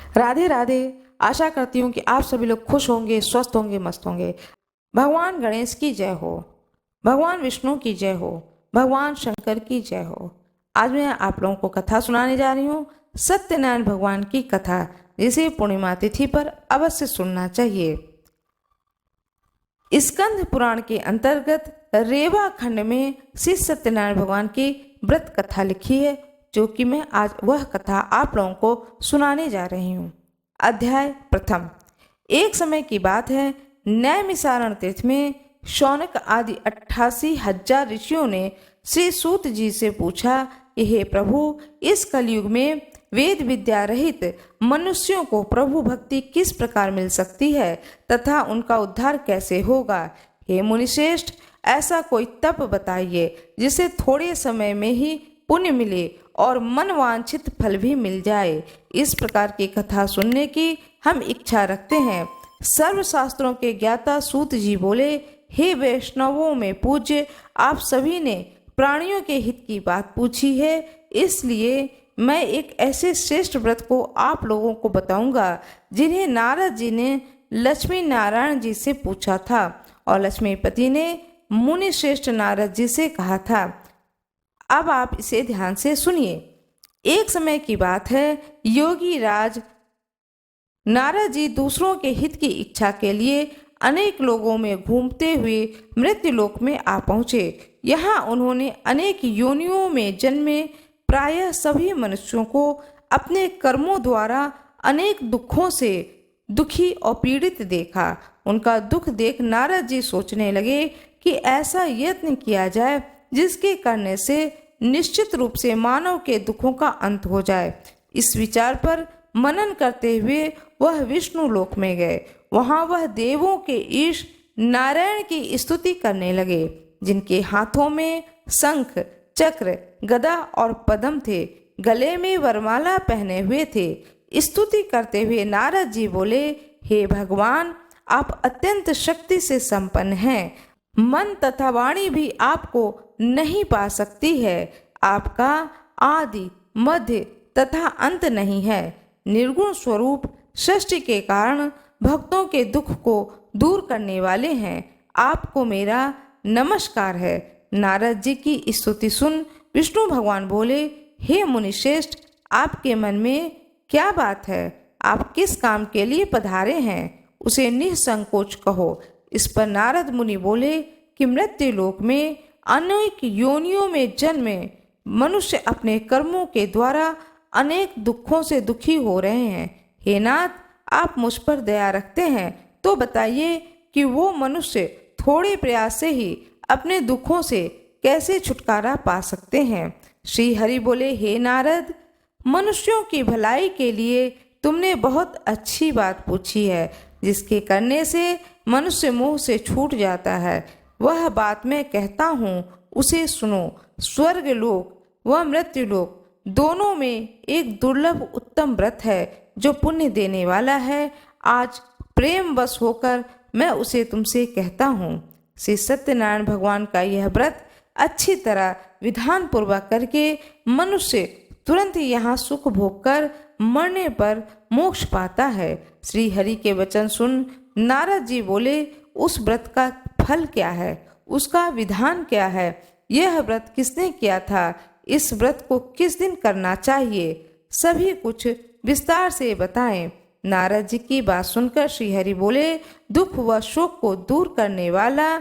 राधे राधे। आशा करती हूँ कि आप सभी लोग खुश होंगे, स्वस्थ होंगे, मस्त होंगे। भगवान गणेश की जय हो, भगवान विष्णु की जय हो, भगवान शंकर की जय हो। आज मैं आप लोगों को कथा सुनाने जा रही हूँ, सत्यनारायण भगवान की कथा, जिसे पूर्णिमा तिथि पर अवश्य सुनना चाहिए। स्कंद पुराण के अंतर्गत रेवा खंड में श्री सत्यनारायण भगवान की व्रत कथा लिखी है, जो कि मैं आज वह कथा आप लोगों को सुनाने जा रही हूँ। अध्याय प्रथम। एक समय की बात है, नैमिसारण तीर्थ में शौनक आदि 88,000 ऋषियों ने श्री सूत जी से पूछा कि हे प्रभु, इस कलयुग में वेद विद्या रहित मनुष्यों को प्रभु भक्ति किस प्रकार मिल सकती है तथा उनका उद्धार कैसे होगा। हे मुनिश्रेष्ठ, ऐसा कोई तप बताइए जिसे थोड़े समय में ही पुण्य मिले और मनवांछित फल भी मिल जाए। इस प्रकार की कथा सुनने की हम इच्छा रखते हैं। सर्वशास्त्रों के ज्ञाता सूत जी बोले, हे वैष्णवों में पूज्य, आप सभी ने प्राणियों के हित की बात पूछी है, इसलिए मैं एक ऐसे श्रेष्ठ व्रत को आप लोगों को बताऊंगा जिन्हें नारद जी ने लक्ष्मी नारायण जी से पूछा था और लक्ष्मीपति ने मुनि श्रेष्ठ नारद जी से कहा था। अब आप इसे ध्यान से सुनिए। एक समय की बात है, योगी राज नारद जी दूसरों के हित की इच्छा के लिए अनेक लोगों में घूमते हुए मृत्युलोक में आ पहुँचे। यहाँ उन्होंने अनेक योनियों में जन्मे प्रायः सभी मनुष्यों को अपने कर्मों द्वारा अनेक दुखों से दुखी और पीड़ित देखा। उनका दुख देख नारद जी सोचने लगे कि ऐसा यत्न किया जाए जिसके करने से निश्चित रूप से मानव के दुखों का अंत हो जाए। इस विचार पर मनन करते हुए वह विष्णु लोक में गए। वहां वह देवों के ईश नारायण की स्तुति करने लगे, जिनके हाथों में शंख, चक्र, गदा और पद्म थे, गले में वरमाला पहने हुए थे। स्तुति करते हुए नारद जी बोले, हे भगवान, आप अत्यंत शक्ति से संपन्न हैं। मन तथा वाणी भी आपको नहीं पा सकती है। आपका आदि, मध्य तथा अंत नहीं है। निर्गुण स्वरूप सृष्टि के कारण भक्तों के दुख को दूर करने वाले हैं। आपको मेरा नमस्कार है। नारद जी की स्तुति सुन विष्णु भगवान बोले, हे मुनिश्रेष्ठ, आपके मन में क्या बात है? आप किस काम के लिए पधारे हैं, उसे निसंकोच कहो। इस पर नारद मुनि बोले कि मृत्यु लोक में अनेक योनियों में जन्मे मनुष्य अपने कर्मों के द्वारा अनेक दुखों से दुखी हो रहे हैं। हे नाथ, आप मुझ पर दया रखते हैं तो बताइए कि वो मनुष्य थोड़े प्रयास से ही अपने दुखों से कैसे छुटकारा पा सकते हैं। श्री हरि बोले, हे नारद, मनुष्यों की भलाई के लिए तुमने बहुत अच्छी बात पूछी है, जिसके करने से मनुष्य मोह से छूट जाता है। वह बात मैं कहता हूँ, उसे सुनो। स्वर्ग लोक व मृत्यु लोक दोनों में एक दुर्लभ उत्तम व्रत है जो पुण्य देने वाला है। आज प्रेम वश होकर मैं उसे तुमसे कहता हूँ। श्री सत्यनारायण भगवान का यह व्रत अच्छी तरह विधान पूर्वक करके मनुष्य तुरंत यहाँ सुख भोग कर मरने पर मोक्ष पाता है। श्री हरि के वचन सुन नारद जी बोले, उस व्रत का फल क्या है, उसका विधान क्या है, यह व्रत किसने किया था, इस व्रत को किस दिन करना चाहिए, सभी कुछ विस्तार से बताएं। नारद जी की बात सुनकर श्री हरि बोले, दुख व शोक को दूर करने वाला,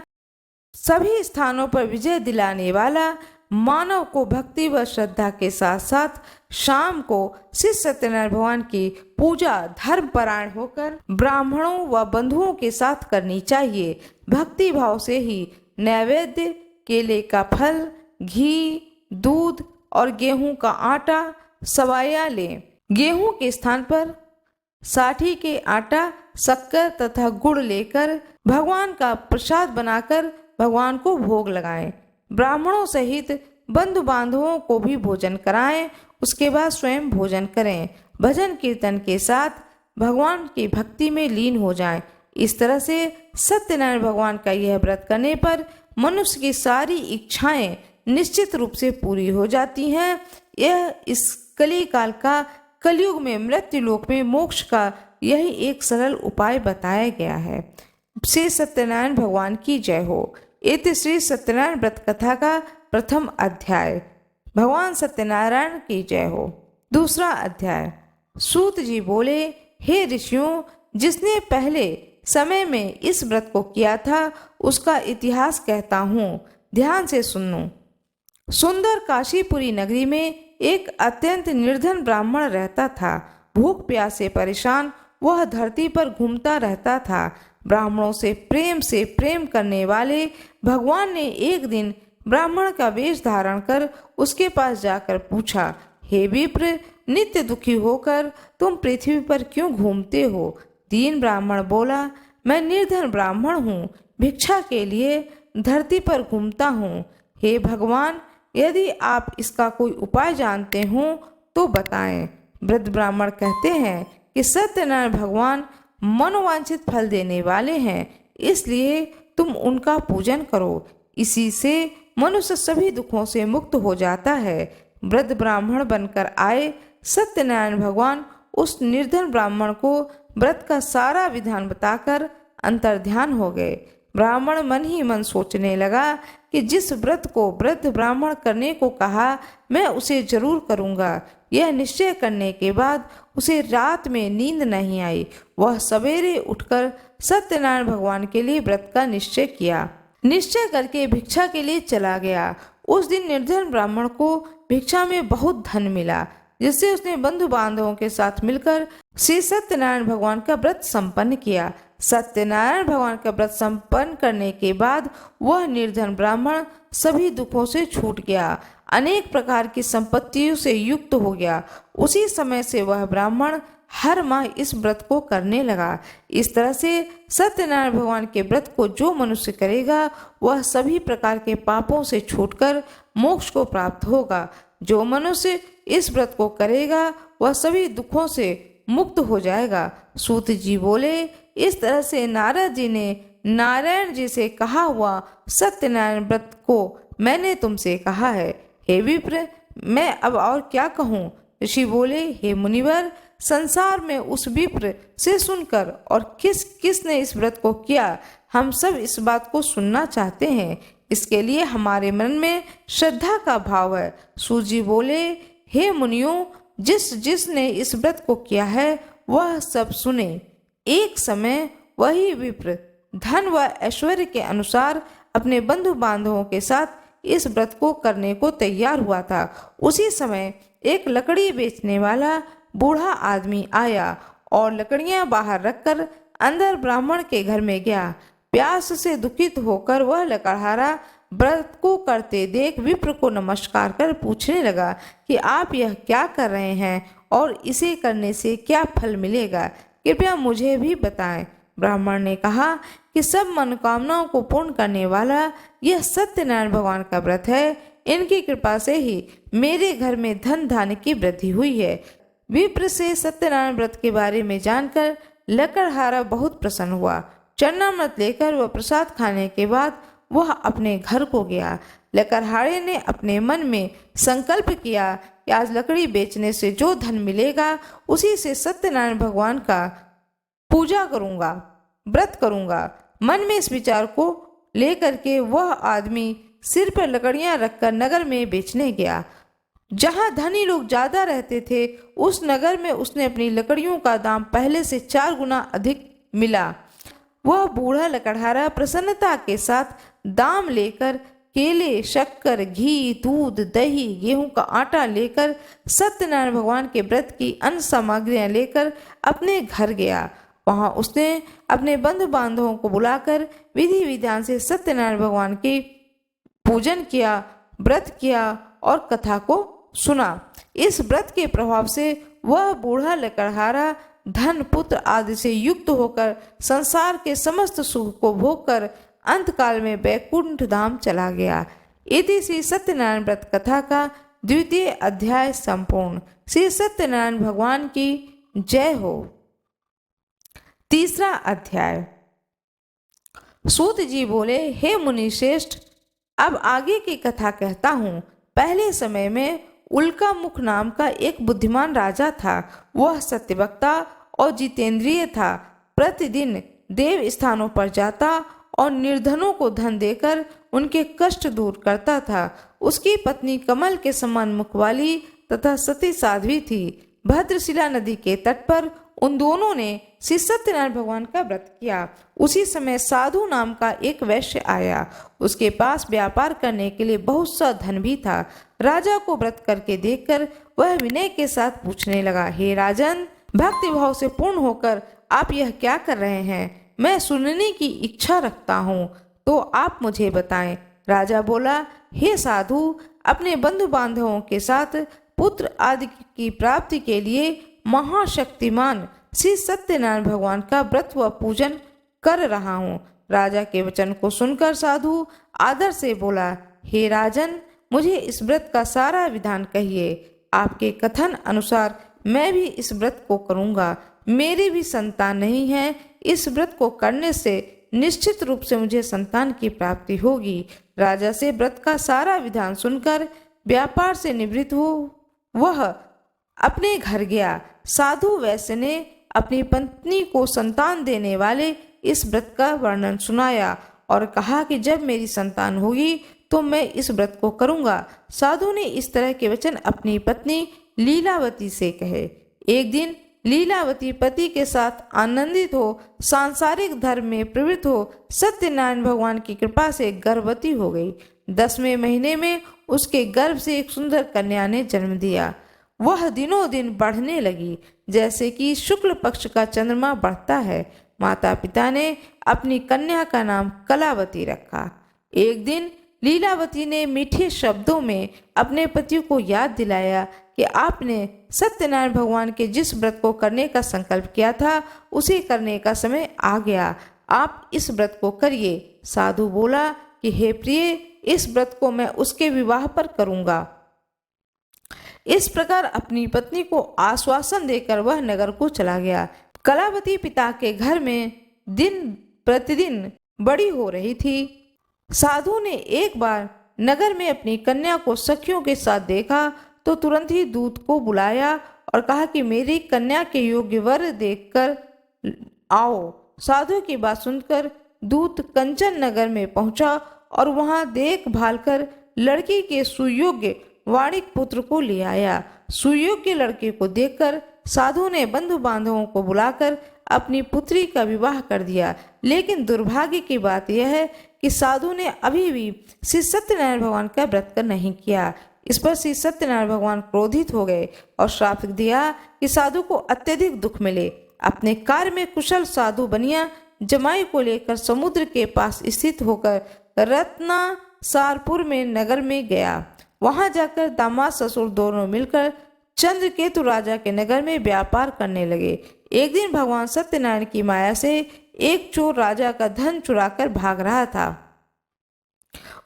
सभी स्थानों पर विजय दिलाने वाला, मानव को भक्ति व श्रद्धा के साथ साथ शाम को श्री सत्यनारायण भगवान की पूजा धर्मपरायण होकर ब्राह्मणों व बंधुओं के साथ करनी चाहिए। भक्ति भाव से ही नैवेद्य, केले का फल, घी, दूध और गेहूं का आटा सवाया लें। गेहूं के स्थान पर साठी के आटा, शक्कर तथा गुड़ लेकर भगवान का प्रसाद बनाकर भगवान को भोग लगाएं। ब्राह्मणों सहित बंधु बांधवों को भी भोजन कराएं। उसके बाद स्वयं भोजन करें। भजन कीर्तन के साथ भगवान की भक्ति में लीन हो जाएं। इस तरह से सत्यनारायण भगवान का यह व्रत करने पर मनुष्य की सारी इच्छाएं निश्चित रूप से पूरी हो जाती हैं। यह इस कली काल का कलयुग में मृत्यु लोक में मोक्ष का यही एक सरल उपाय बताया गया है। श्री सत्यनारायण भगवान की जय हो। इति श्री सत्यनारायण व्रत कथा का प्रथम अध्याय। भगवान सत्यनारायण की जय हो। दूसरा अध्याय। सूत जी बोले, हे ऋषियों, जिसने पहले समय में इस व्रत को किया था उसका इतिहास कहता हूँ, ध्यान से सुनो। सुंदर काशीपुरी नगरी में एक अत्यंत निर्धन ब्राह्मण रहता था। भूख प्यास से परेशान वह धरती पर घूमता रहता था। ब्राह्मणों से प्रेम करने वाले भगवान ने एक दिन ब्राह्मण का वेश धारण कर उसके पास जाकर पूछा, हे विप्र, नित्य दुखी होकर तुम पृथ्वी पर क्यों घूमते हो? दीन ब्राह्मण बोला, मैं निर्धन ब्राह्मण हूँ, भिक्षा के लिए धरती पर घूमता हूँ। हे भगवान, यदि आप इसका कोई उपाय जानते हो तो बताएं। वृद्ध ब्राह्मण कहते हैं कि सत्यनारायण भगवान मनोवांछित फल देने वाले हैं, इसलिए तुम उनका पूजन करो। इसी से मनुष्य सभी दुखों से मुक्त हो जाता है। वृद्ध ब्राह्मण बनकर आए सत्यनारायण भगवान उस निर्धन ब्राह्मण को व्रत का सारा विधान बताकर अंतर्ध्यान हो गए। ब्राह्मण मन ही मन सोचने लगा कि जिस व्रत को वृद्ध ब्राह्मण करने को कहा, मैं उसे जरूर करूंगा। यह निश्चय करने के बाद उसे रात में नींद नहीं आई। वह सवेरे उठकर सत्यनारायण भगवान के लिए व्रत का निश्चय किया। निश्चय करके भिक्षा के लिए चला गया। उस दिन निर्धन ब्राह्मण को भिक्षा में बहुत धन मिला, जिससे उसने बंधु बांधवों के साथ मिलकर श्री सत्यनारायण भगवान का व्रत संपन्न किया। सत्यनारायण भगवान का व्रत संपन्न करने के बाद वह निर्धन ब्राह्मण सभी दुखों से छूट गया, अनेक प्रकार की संपत्तियों से युक्त हो गया। उसी समय से वह ब्राह्मण हर माह इस व्रत को करने लगा। इस तरह से सत्यनारायण भगवान के व्रत को जो मनुष्य करेगा वह सभी प्रकार के पापों से छूटकर मोक्ष को प्राप्त होगा। जो मनुष्य इस व्रत को करेगा वह सभी दुखों से मुक्त हो जाएगा। सूत जी बोले, इस तरह से नारद जी ने नारायण जी से कहा हुआ सत्यनारायण व्रत को मैंने तुमसे कहा है। हे विप्र, मैं अब और क्या कहूँ? ऋषि बोले, हे मुनिवर, संसार में उस विप्र से सुनकर और किसने इस व्रत को किया, हम सब इस बात को सुनना चाहते हैं। इसके लिए हमारे मन में श्रद्धा का भाव है। सूत जी बोले, हे मुनियों, जिसने इस व्रत को किया है वह सब सुने। एक समय वही विप्र धन व ऐश्वर्य के अनुसार अपने बंधु बांधवों के साथ इस व्रत को करने को तैयार हुआ था। उसी समय एक लकड़ी बेचने वाला बूढ़ा आदमी आया और लकड़ियां बाहर रखकर अंदर ब्राह्मण के घर में गया। प्यास से दुखित होकर वह लकड़हारा व्रत को करते देख विप्र को नमस्कार कर पूछने लगा कि आप यह क्या कर रहे हैं और इसे करने से क्या फल मिलेगा, कृपया मुझे भी बताएं। ब्राह्मण ने कहा कि सब मनोकामनाओं को पूर्ण करने वाला यह सत्यनारायण भगवान का व्रत है। इनकी कृपा से ही मेरे घर में धन धान्य की वृद्धि हुई है। विप्र से सत्यनारायण व्रत के बारे में जानकर लकड़हारा बहुत प्रसन्न हुआ। चरणामृत लेकर वह प्रसाद खाने के बाद वह अपने घर को गया। लकड़हारे ने अपने मन में संकल्प किया कि आज लकड़ी बेचने से जो धन मिलेगा उसी से सत्यनारायण भगवान का पूजा करूंगा, व्रत करूंगा। मन में इस विचार को लेकर के वह आदमी सिर पर लकड़ियां रखकर नगर में बेचने गया। जहां धनी लोग ज्यादा रहते थे उस नगर में उसने अपनी लकड़ियों का दाम पहले से 4 गुना अधिक मिला। वह बूढ़ा लकड़हारा प्रसन्नता के साथ दाम लेकर केले, शक्कर, घी, दूध, दही, गेहूं का आटा लेकर सत्यनारायण भगवान के व्रत की अन्य सामग्रियां लेकर अपने घर गया। वहां उसने अपने बंधु बांधवों को बुलाकर विधि विधान से सत्यनारायण भगवान की पूजन किया, व्रत किया और कथा को सुना। इस व्रत के प्रभाव से वह बूढ़ा लकड़हारा धन, पुत्र आदि से युक्त होकर संसार के समस्त सुख को भोगकर अंतकाल में वैकुंठ धाम चला गया। इति श्री सत्यनारायण व्रत कथा का द्वितीय अध्याय संपूर्ण। श्री सत्यनारायण भगवान की जय हो। तीसरा अध्याय। सूत जी बोले, हे मुनि श्रेष्ठ, अब आगे की कथा कहता हूँ। पहले समय में उल्का मुख नाम का एक बुद्धिमान राजा था। वह सत्यवक्ता और जितेंद्रिय था। प्रतिदिन देव स्थानों पर जाता और निर्धनों को धन देकर उनके कष्ट दूर करता था। उसकी पत्नी कमल के समान मुख वाली तथा सती साध्वी थी। भद्रशिला नदी के तट पर उन दोनों ने श्री सत्यनारायण भगवान का व्रत किया। उसी समय साधु नाम का एक वैश्य आया। उसके पास व्यापार करने के लिए बहुत सा धन भी था। राजा को व्रत करके देखकर वह विनय के साथ पूछने लगा, हे राजन, भक्ति भाव से पूर्ण होकर आप यह क्या कर रहे हैं? मैं सुनने की इच्छा रखता हूँ, तो आप मुझे बताएं। राजा बोला, हे साधु, अपने बंधु बांधवों के साथ पुत्र आदि की प्राप्ति के लिए महाशक्तिमान श्री सत्यनारायण भगवान का व्रत व पूजन कर रहा हूँ। राजा के वचन को सुनकर साधु आदर से बोला, हे राजन, मुझे इस व्रत का सारा विधान कहिए। आपके कथन अनुसार मैं भी इस व्रत को करूँगा। मेरी भी संतान नहीं है। इस व्रत को करने से निश्चित रूप से मुझे संतान की प्राप्ति होगी। राजा से व्रत का सारा विधान सुनकर व्यापार से निवृत्त हो वह अपने घर गया। साधु वैश्य ने अपनी पत्नी को संतान देने वाले इस व्रत का वर्णन सुनाया और कहा कि जब मेरी संतान होगी तो मैं इस व्रत को करूंगा। साधु ने इस तरह के वचन अपनी पत्नी लीलावती से कहे। एक दिन लीलावती पति के साथ आनंदित हो सांसारिक धर्म में प्रवृत्त हो सत्यनारायण भगवान की कृपा से गर्भवती हो गई। 10वें महीने में उसके गर्भ से एक सुंदर कन्या ने जन्म दिया। वह दिनों दिन बढ़ने लगी, जैसे कि शुक्ल पक्ष का चंद्रमा बढ़ता है। माता पिता ने अपनी कन्या का नाम कलावती रखा। एक दिन लीलावती ने मीठे शब्दों में अपने पति को याद दिलाया कि आपने सत्यनारायण भगवान के जिस व्रत को करने का संकल्प किया था उसे करने का समय आ गया। आप इस व्रत को करिए। साधु बोला कि हे प्रिय, इस व्रत को मैं उसके विवाह पर करूंगा। इस प्रकार अपनी पत्नी को आश्वासन देकर वह नगर को चला गया। कलावती पिता के घर में दिन प्रतिदिन बड़ी हो रही थी। साधु ने एक बार नगर में अपनी कन्या को सखियों के साथ देखा तो तुरंत ही दूत को बुलाया और कहा कि मेरी कन्या के योग्य वर देखकर आओ। साधु की बात सुनकर दूत कंचन नगर में पहुंचा और वहां देखभाल कर लड़की के सुयोग्य वाणिक पुत्र को ले आया। सुयोग्य लड़के को देखकर साधु ने बंधु बांधवों को बुलाकर अपनी पुत्री का विवाह कर दिया। लेकिन दुर्भाग्य की बात यह है कि साधु ने अभी भी श्री सत्यनारायण भगवान का व्रत नहीं किया। इस पर श्री सत्यनारायण भगवान क्रोधित हो गए और श्राप दिया कि साधु को अत्यधिक दुख मिले। अपने कार्य में कुशल साधु बनिया जमाई को लेकर समुद्र के पास स्थित होकर रत्नासारपुर में नगर में गया। वहां जाकर दामाद ससुर दोनों मिलकर चंद्रकेतु राजा के नगर में व्यापार करने लगे। एक दिन भगवान सत्यनारायण की माया से एक चोर राजा का धन चुराकर भाग रहा था।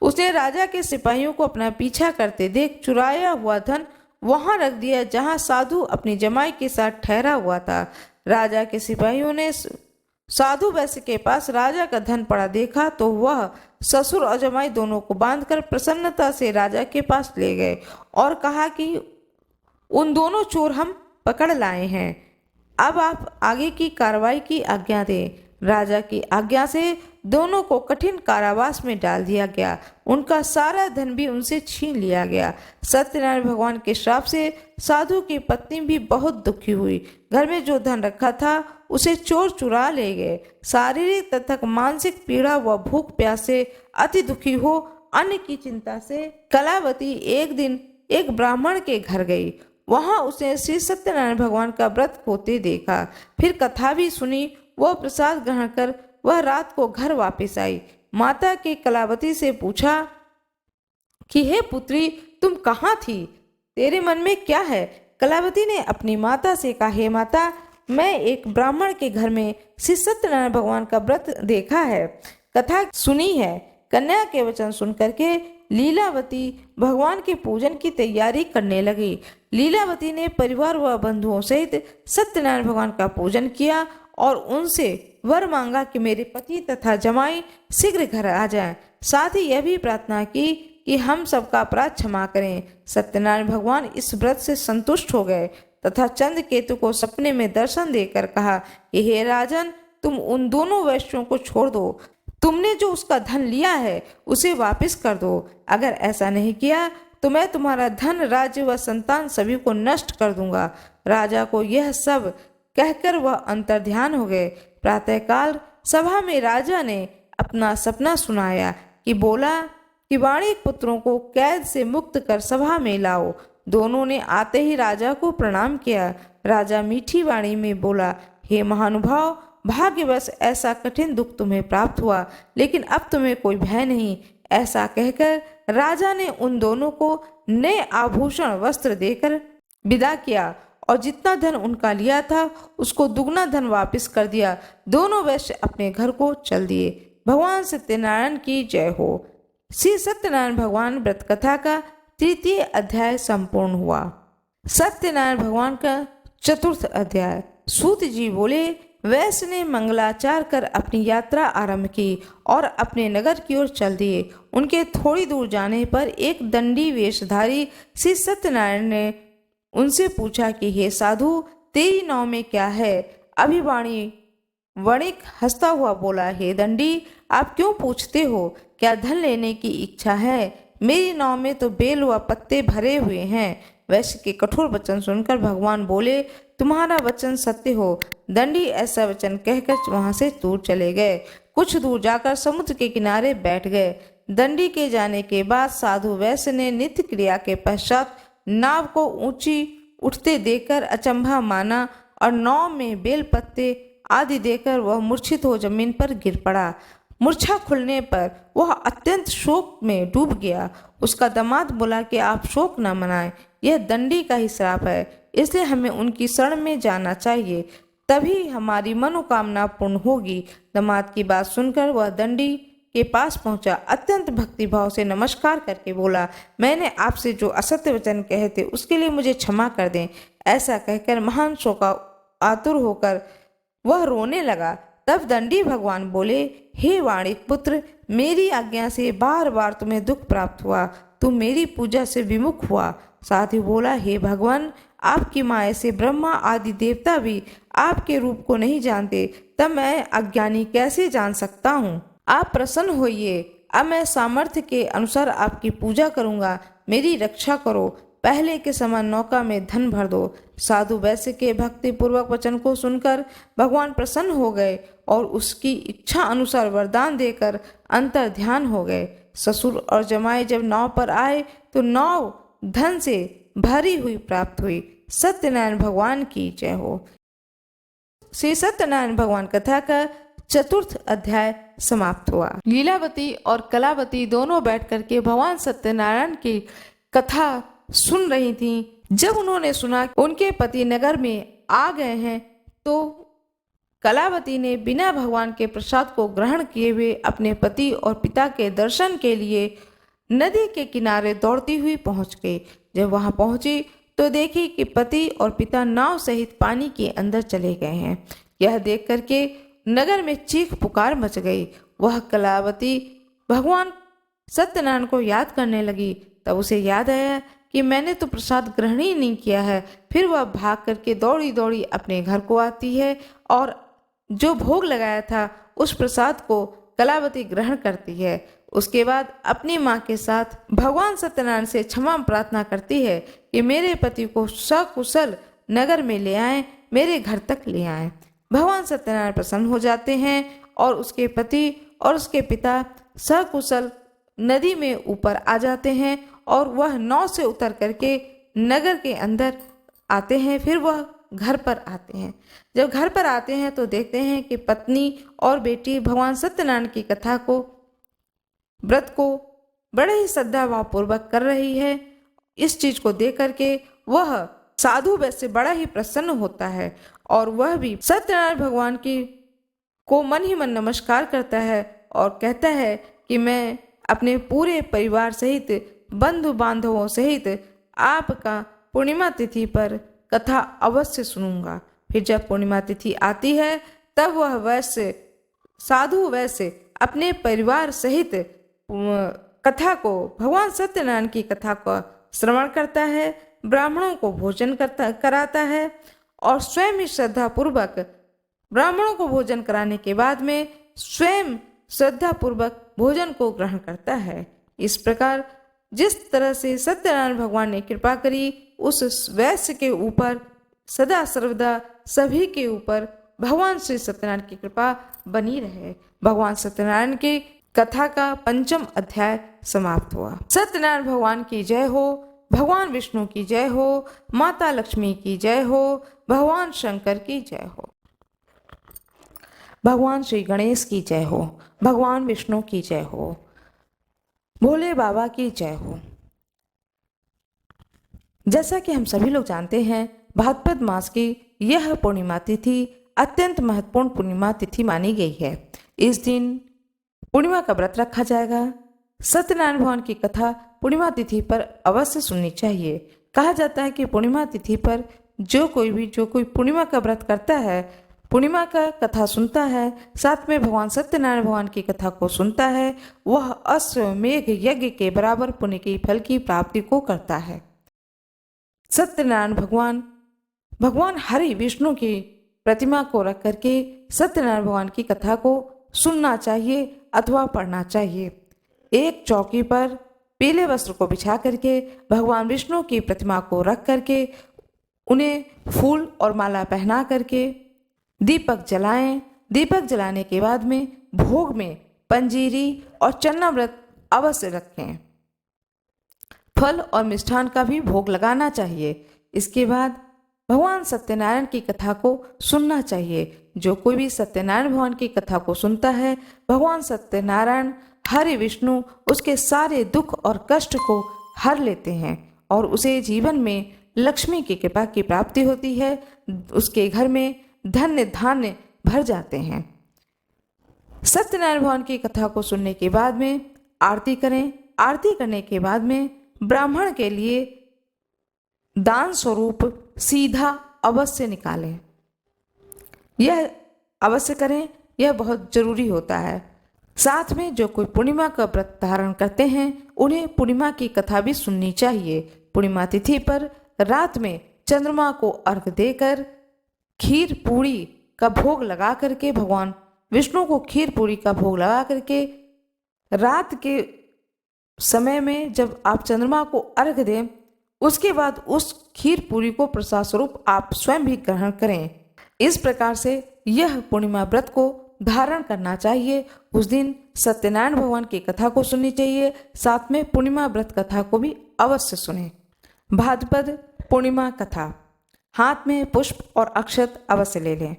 उसने राजा के सिपाहियों को अपना पीछा करते देख चुराया हुआ धन वहां रख दिया जहां साधु अपनी जमाई के साथ ठहरा हुआ था। राजा के सिपाहियों ने साधु वैश्य के पास राजा का धन पड़ा देखा तो वह ससुर और जमाई दोनों को बांधकर प्रसन्नता से राजा के पास ले गए और कहा कि उन दोनों चोर हम पकड़ लाए हैं। अब आप आगे की कार्रवाई की आज्ञा दें। राजा की आज्ञा से दोनों को कठिन कारावास में डाल दिया गया। उनका सारा धन भी उनसे छीन लिया गया। सत्यनारायण भगवान के श्राप से साधु की पत्नी भी बहुत दुखी हुई। घर में जो धन रखा था उसे चोर चुरा ले गए। शारीरिक तथा मानसिक पीड़ा व भूख प्यास से अति दुखी हो अन्न की चिंता से कलावती एक दिन एक ब्राह्मण के घर गई। वहां उसने श्री सत्यनारायण भगवान का व्रत होते देखा। फिर कथा भी सुनी। वह प्रसाद ग्रहण कर वह रात को घर वापस आई। माता के कलावती से पूछा कि हे पुत्री, तुम कहाँ थी? तेरे मन में क्या है? कलावती ने अपनी माता से कहा, हे माता, मैं एक ब्राह्मण के घर में श्री सत्यनारायण भगवान का व्रत देखा है, कथा सुनी है। कन्या के वचन सुनकर के लीलावती भगवान के पूजन की तैयारी करने लगी। लीलावती ने परिवार व बंधुओं सहित सत्यनारायण भगवान का पूजन किया और उनसे वर मांगा कि मेरे पति तथा जमाई शीघ्र घर आ जाएं। साथ ही यह भी प्रार्थना की कि हम सबका अपराध क्षमा करें। सत्यनारायण भगवान इस व्रत से संतुष्ट हो गए तथा चंद्रकेतु को सपने में दर्शन देकर कहा कि हे राजन, तुम उन दोनों वैश्यों को छोड़ दो। तुमने जो उसका धन लिया है उसे वापस कर दो। अगर ऐसा नहीं किया तो मैं तुम्हारा धन, राज्य व संतान सभी को नष्ट कर दूंगा। राजा को यह सब कहकर वह अंतर्ध्यान हो गए। प्रातःकाल सभा में राजा ने अपना सपना सुनाया कि बोला कि वाणिक पुत्रों को कैद से मुक्त कर सभा में लाओ। दोनों ने आते ही राजा को प्रणाम किया। राजा मीठी वाणी में बोला, हे महानुभाव, भाग्यवश ऐसा कठिन दुख तुम्हें प्राप्त हुआ, लेकिन अब तुम्हें कोई भय नहीं। ऐसा कहकर राजा ने उन दोनों को नए आभूषण वस्त्र देकर विदा किया और जितना धन उनका लिया था उसको दुगना धन वापस कर दिया। दोनों वैश्य अपने घर को चल दिए। भगवान सत्यनारायण की जय हो। श्री सत्यनारायण भगवान व्रत कथा का तृतीय अध्याय संपूर्ण हुआ। सत्यनारायण भगवान का चतुर्थ अध्याय। सूत जी बोले, वैश्य ने मंगलाचार कर अपनी यात्रा आरंभ की और अपने नगर की ओर चल दिए। उनके थोड़ी दूर जाने पर एक दंडी वेशधारी श्री सत्यनारायण ने उनसे पूछा कि हे साधु, तेरी नाव में क्या है? अभिवाणी वणिक हंसता हुआ बोला, हे दंडी, आप क्यों पूछते हो? क्या धन लेने की इच्छा है? मेरी नाव में तो बेल व पत्ते भरे हुए हैं। वैश्य के कठोर वचन सुनकर भगवान बोले, तुम्हारा वचन सत्य हो। दंडी ऐसा वचन कहकर वहां से दूर चले गए। कुछ दूर जाकर समुद्र के किनारे बैठ गए। दंडी के जाने के बाद साधु वैश्य ने नित्य क्रिया के पश्चात नाव को ऊंची उठते देखकर अचंभा माना और नाव में बेल पत्ते आदि देकर वह मूर्छित हो जमीन पर गिर पड़ा। मूर्छा खुलने पर वह अत्यंत शोक में डूब गया। उसका दामाद बोला कि आप शोक न मनाएं, यह दंडी का ही श्राप है, इसलिए हमें उनकी शरण में जाना चाहिए, तभी हमारी मनोकामना पूर्ण होगी। दामाद की बात सुनकर वह दंडी के पास पहुंचा। अत्यंत भक्तिभाव से नमस्कार करके बोला, मैंने आपसे जो असत्य वचन कहे थे उसके लिए मुझे क्षमा कर दें। ऐसा कहकर महान शोका आतुर होकर वह रोने लगा। तब दंडी भगवान बोले, हे वाणिक पुत्र, मेरी आज्ञा से बार बार तुम्हें दुख प्राप्त हुआ, तुम मेरी पूजा से विमुख हुआ। साधु बोला, हे भगवान, आपकी माया से ब्रह्मा आदि देवता भी आपके रूप को नहीं जानते, तब मैं अज्ञानी कैसे जान सकता हूँ? आप प्रसन्न होइए, अब मैं सामर्थ्य के अनुसार आपकी पूजा करूँगा, मेरी रक्षा करो। पहले के समान नौका में धन भर दो। साधु वैश्य के भक्ति पूर्वक वचन को सुनकर भगवान प्रसन्न हो गए और उसकी इच्छा अनुसार वरदान देकर अंतर ध्यान हो गए। ससुर और जमाई जब नाव पर आए तो नाव धन से भरी हुई प्राप्त हुई। सत्यनारायण भगवान की जय हो। श्री सत्यनारायण भगवान कथा का चतुर्थ अध्याय समाप्त हुआ। लीलावती और कलावती दोनों बैठ करके भगवान सत्यनारायण की कथा सुन रही थीं। जब उन्होंने सुना उनके पति नगर में आ गए हैं तो कलावती ने बिना भगवान के प्रसाद को ग्रहण किए हुए अपने पति और पिता के दर्शन के लिए नदी के किनारे दौड़ती हुई पहुंच गई। जब वहां पहुंची तो देखी कि पति और पिता नाव सहित पानी के अंदर चले गए हैं। यह देख करके नगर में चीख पुकार मच गई। वह कलावती भगवान सत्यनारायण को याद करने लगी। तब उसे याद आया कि मैंने तो प्रसाद ग्रहण ही नहीं किया है। फिर वह भाग करके दौड़ी दौड़ी अपने घर को आती है और जो भोग लगाया था उस प्रसाद को कलावती ग्रहण करती है। उसके बाद अपनी माँ के साथ भगवान सत्यनारायण से क्षमा प्रार्थना करती है कि मेरे पति को सकुशल नगर में ले आए, मेरे घर तक ले आए। भगवान सत्यनारायण प्रसन्न हो जाते हैं और उसके पति और उसके पिता सकुशल नदी में ऊपर आ जाते हैं और वह नाव से उतर करके नगर के अंदर आते हैं। फिर वह घर पर आते हैं। जब घर पर आते हैं तो देखते हैं कि पत्नी और बेटी भगवान सत्यनारायण की कथा को, व्रत को बड़े ही श्रद्धाभाव पूर्वक कर रही है। इस चीज को देख करके वह साधु वैसे बड़ा ही प्रसन्न होता है और वह भी सत्यनारायण भगवान की को मन ही मन नमस्कार करता है और कहता है कि मैं अपने पूरे परिवार सहित, बंधु बांधवों सहित आपका पूर्णिमा तिथि पर कथा अवश्य सुनूंगा। फिर जब पूर्णिमा तिथि आती है तब वह वैश्य, साधु वैश्य अपने परिवार सहित कथा को, भगवान सत्यनारायण की कथा को श्रवण करता है, ब्राह्मणों को भोजन कराता है और स्वयं ही श्रद्धा पूर्वक ब्राह्मणों को भोजन कराने के बाद में स्वयं श्रद्धा पूर्वक भोजन को ग्रहण करता है। इस प्रकार जिस तरह से सत्यनारायण भगवान ने कृपा करी, उस वैश्य के ऊपर सदा सर्वदा सभी के ऊपर भगवान श्री सत्यनारायण की कृपा बनी रहे। भगवान सत्यनारायण की कथा का 5वां अध्याय समाप्त हुआ। सत्यनारायण भगवान की जय हो, भगवान विष्णु की जय हो, माता लक्ष्मी की जय हो, भगवान शंकर की जय हो, भगवान श्री गणेश की जय हो, भगवान विष्णु की जय हो, भोले बाबा की जय हो। जैसा कि हम सभी लोग जानते हैं, भाद्रपद मास की यह पूर्णिमा तिथि अत्यंत महत्वपूर्ण पूर्णिमा तिथि मानी गई है। इस दिन पूर्णिमा का व्रत रखा जाएगा। सत्यनारायण भगवान की कथा पूर्णिमा तिथि पर अवश्य सुननी चाहिए। कहा जाता है कि पूर्णिमा तिथि पर जो कोई पूर्णिमा का व्रत करता है, पूर्णिमा का कथा सुनता है, साथ में भगवान सत्यनारायण भगवान की कथा को सुनता है, वह अश्वमेघ यज्ञ के बराबर पुण्य की फल की प्राप्ति को करता है। सत्यनारायण भगवान हरि विष्णु की प्रतिमा को रख करके सत्यनारायण भगवान की कथा को सुनना चाहिए अथवा पढ़ना चाहिए। एक चौकी पर पीले वस्त्र को बिछा करके भगवान विष्णु की प्रतिमा को रख करके उन्हें फूल और माला पहना करके दीपक जलाएं। दीपक जलाने के बाद में भोग में पंजीरी और चन्नाव्रत अवश्य रखें। फल और मिष्ठान का भी भोग लगाना चाहिए। इसके बाद भगवान सत्यनारायण की कथा को सुनना चाहिए। जो कोई भी सत्यनारायण भगवान की कथा को सुनता है, भगवान सत्यनारायण हरि विष्णु उसके सारे दुख और कष्ट को हर लेते हैं और उसे जीवन में लक्ष्मी की कृपा की प्राप्ति होती है। उसके घर में धन्य धान्य भर जाते हैं। सत्यनारायण भगवान की कथा को सुनने के बाद में आरती करें। आरती करने के बाद में ब्राह्मण के लिए दान स्वरूप सीधा अवश्य निकालें। यह अवश्य करें, यह बहुत जरूरी होता है। साथ में जो कोई पूर्णिमा का व्रत धारण करते हैं, उन्हें पूर्णिमा की कथा भी सुननी चाहिए। पूर्णिमा तिथि पर रात में चंद्रमा को अर्घ देकर खीर पूरी का भोग लगा करके, भगवान विष्णु को खीर पूरी का भोग लगा करके रात के समय में जब आप चंद्रमा को अर्घ दें, उसके बाद उस खीर पूरी को प्रसाद स्वरूप आप स्वयं भी ग्रहण करें। इस प्रकार से यह पूर्णिमा व्रत को धारण करना चाहिए। उस दिन सत्यनारायण भगवान की कथा को सुननी चाहिए, साथ में पूर्णिमा व्रत कथा को भी अवश्य सुने। भाद्रपद पूर्णिमा कथा। हाथ में पुष्प और अक्षत अवश्य ले लें।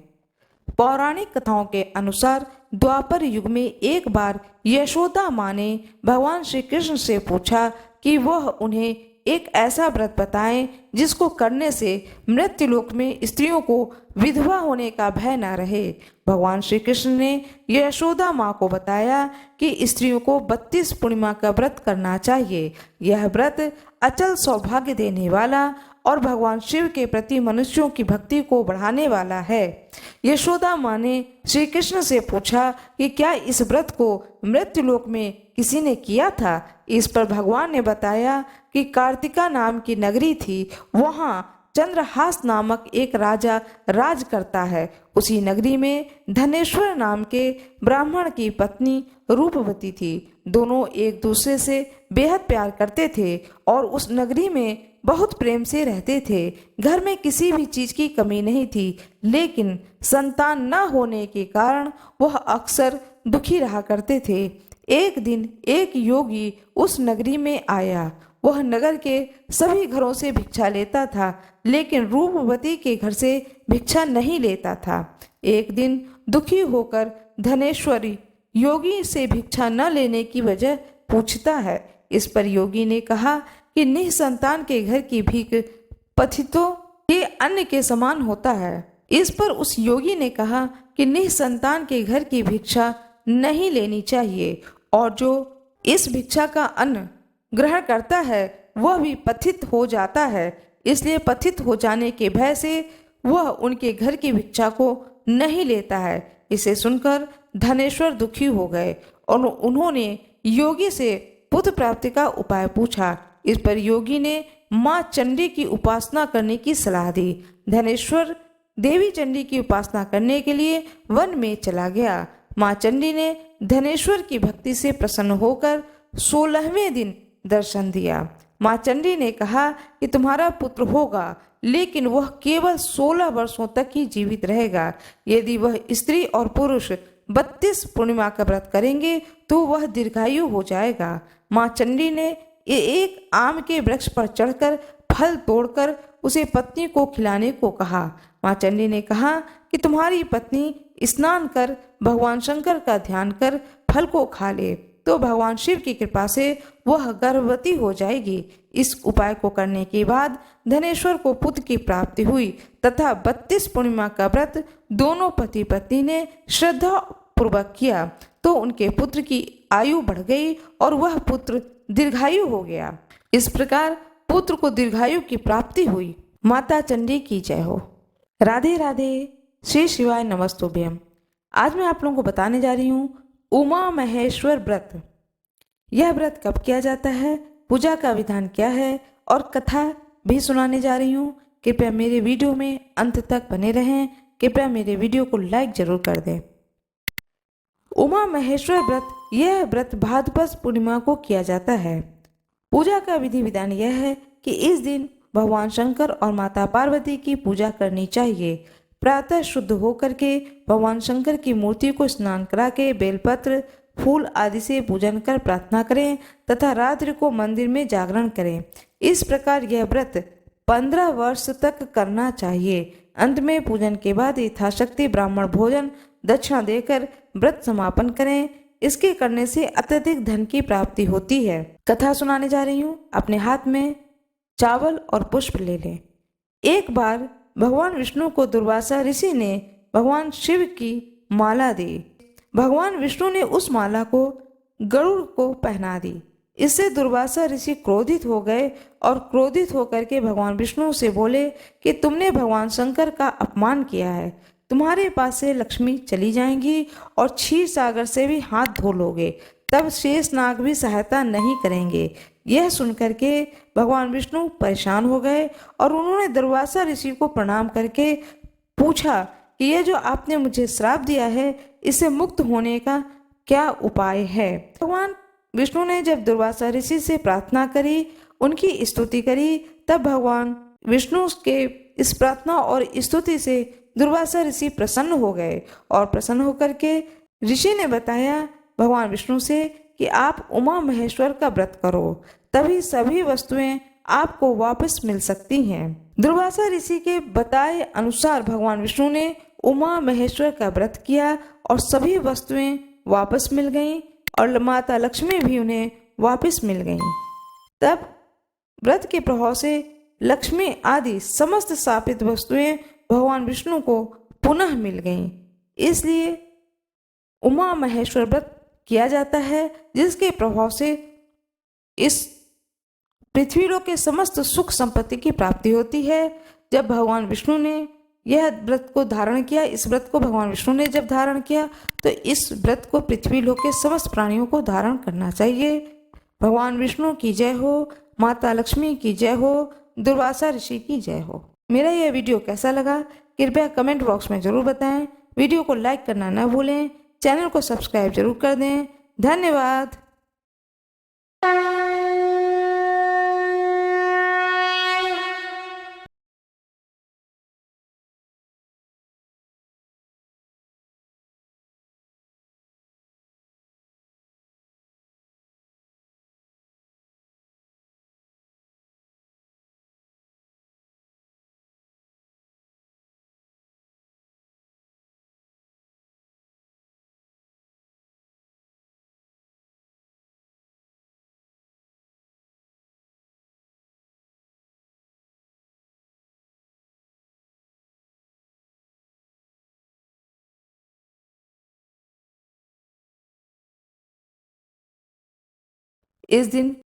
पौराणिक कथाओं के अनुसार द्वापर युग में एक बार यशोदा माँ ने भगवान श्री कृष्ण से पूछा कि वह उन्हें एक ऐसा व्रत बताएं जिसको करने से मृत्युलोक में स्त्रियों को विधवा होने का भय न रहे। भगवान श्री कृष्ण ने यशोदा माँ को बताया कि स्त्रियों को 32 पूर्णिमा का व्रत करना चाहिए। यह व्रत अचल सौभाग्य देने वाला और भगवान शिव के प्रति मनुष्यों की भक्ति को बढ़ाने वाला है। यशोदा माँ ने श्री कृष्ण से पूछा कि क्या इस व्रत को मृत्युलोक में किसी ने किया था। इस पर भगवान ने बताया कि कार्तिका नाम की नगरी थी, वहाँ चंद्रहास नामक एक राजा राज करता है। उसी नगरी में धनेश्वर नाम के ब्राह्मण की पत्नी रूपवती थी। दोनों एक दूसरे से बेहद प्यार करते थे और उस नगरी में बहुत प्रेम से रहते थे। घर में किसी भी चीज की कमी नहीं थी, लेकिन संतान न होने के कारण वह अक्सर दुखी रहा करते थे। एक दिन एक योगी उस नगरी में आया। वह नगर के सभी घरों से भिक्षा लेता था, लेकिन रूपवती के घर से भिक्षा नहीं लेता था। एक दिन दुखी होकर धनेश्वरी योगी से भिक्षा न लेने की वजह पूछता है। इस पर योगी ने कहा कि निसंतान के घर की भीख पतितों के अन्न के समान होता है। इस पर उस योगी ने कहा कि निसंतान के घर की भिक्षा नहीं लेनी चाहिए और जो इस भिक्षा का अन्न ग्रहण करता है वह भी पतित हो जाता है। इसलिए पतित हो जाने के भय से वह उनके घर की भिक्षा को नहीं लेता है। इसे सुनकर धनेश्वर दुखी हो गए और उन्होंने योगी से पुत्र प्राप्ति का उपाय पूछा। इस पर योगी ने माँ चंडी की उपासना करने की सलाह दी। धनेश्वर देवी चंडी की उपासना करने के लिए वन में चला गया। माँ चंडी ने धनेश्वर की भक्ति से प्रसन्न होकर 16वें दिन दर्शन दिया। माँ चंडी ने कहा कि तुम्हारा पुत्र होगा, लेकिन वह केवल 16 वर्षों तक ही जीवित रहेगा। यदि वह स्त्री और पुरुष 32 पूर्णिमा का व्रत करेंगे तो वह दीर्घायु हो जाएगा। माँ चंडी ने एक आम के वृक्ष पर चढ़कर फल तोड़कर उसे पत्नी को खिलाने को कहा। माँ चंडी ने कहा कि तुम्हारी पत्नी स्नान कर भगवान शंकर का ध्यान कर फल को खा ले तो भगवान शिव की कृपा से वह गर्भवती हो जाएगी। इस उपाय को करने के बाद धनेश्वर को पुत्र की प्राप्ति हुई तथा 32 पूर्णिमा का व्रत दोनों पति पत्नी ने श्रद्धा पूर्वक किया तो उनके पुत्र की आयु बढ़ गई और वह पुत्र दीर्घायु हो गया। इस प्रकार पुत्र को दीर्घायु की प्राप्ति हुई। माता चंडी की जय हो। राधे राधे। श्री शिवाय नमस्तुभ्यम। आज मैं आप लोगों को बताने जा रही हूँ उमा महेश्वर व्रत। यह व्रत कब किया जाता है, पूजा का विधान क्या है और कथा भी सुनाने जा रही हूँ। कृपया मेरे वीडियो में अंत तक बने रहें। कृपया मेरे वीडियो को लाइक जरूर कर दें। उमा महेश्वर व्रत, यह व्रत भाद्रपद पूर्णिमा को किया जाता है। पूजा का विधि विधान यह है कि इस दिन भगवान शंकर और माता पार्वती की पूजा करनी चाहिए। प्रातः शुद्ध होकर के भगवान शंकर की मूर्ति को स्नान करा के बेलपत्र फूल आदि से पूजन कर प्रार्थना करें तथा रात्रि को मंदिर में जागरण करें। इस प्रकार यह व्रत 15 वर्ष तक करना चाहिए। अंत में पूजन के बाद यथाशक्ति ब्राह्मण भोजन दक्षिणा देकर व्रत समापन करें। इसके करने से अत्यधिक धन की प्राप्ति होती है। कथा सुनाने जा रही हूँ। अपने हाथ में चावल और पुष्प ले लें। एक बार भगवान विष्णु को दुर्वासा ऋषि ने भगवान शिव की माला दी। भगवान विष्णु ने उस माला को गरुड़ को पहना दी। इससे दुर्वासा ऋषि क्रोधित हो गए और क्रोधित होकर के भगवान विष्णु से बोले कि तुमने भगवान शंकर का अपमान किया है। तुम्हारे पास से लक्ष्मी चली जाएंगी और क्षीर सागर से भी हाथ धो लोगे, तब शेष नाग भी सहायता नहीं करेंगे। यह सुनकर के भगवान विष्णु परेशान हो गए और उन्होंने दुर्वासा ऋषि को प्रणाम करके पूछा कि यह जो आपने मुझे श्राप दिया है, इससे मुक्त होने का क्या उपाय है। भगवान विष्णु ने जब दुर्वासा ऋषि से प्रार्थना करी, उनकी स्तुति करी, तब भगवान विष्णु के इस प्रार्थना और स्तुति से दुर्वासा ऋषि प्रसन्न हो गए और प्रसन्न होकर के ऋषि ने बताया भगवान विष्णु से कि आप उमा महेश्वर का व्रत करो, तभी सभी वस्तुएं आपको वापस मिल सकती हैं। दुर्वासा ऋषि के बताए अनुसार भगवान विष्णु ने उमा महेश्वर का व्रत किया और सभी वस्तुएं वापस मिल गईं और माता लक्ष्मी भी उन्हें वापस मिल गईं। तब व्रत के प्रभाव से लक्ष्मी आदि समस्त स्थापित वस्तुएं भगवान विष्णु को पुनः मिल गईं। इसलिए उमा महेश्वर व्रत किया जाता है, जिसके प्रभाव से इस पृथ्वी लोक के समस्त सुख संपत्ति की प्राप्ति होती है। जब भगवान विष्णु ने यह व्रत को धारण किया, इस व्रत को भगवान विष्णु ने जब धारण किया, तो इस व्रत को पृथ्वी लोक के समस्त प्राणियों को धारण करना चाहिए। भगवान विष्णु की जय हो, माता लक्ष्मी की जय हो, दुर्वासा ऋषि की जय हो। मेरा यह वीडियो कैसा लगा कृपया कमेंट बॉक्स में जरूर बताएं। वीडियो को लाइक करना न भूलें। चैनल को सब्सक्राइब जरूर कर दें। धन्यवाद। इस दिन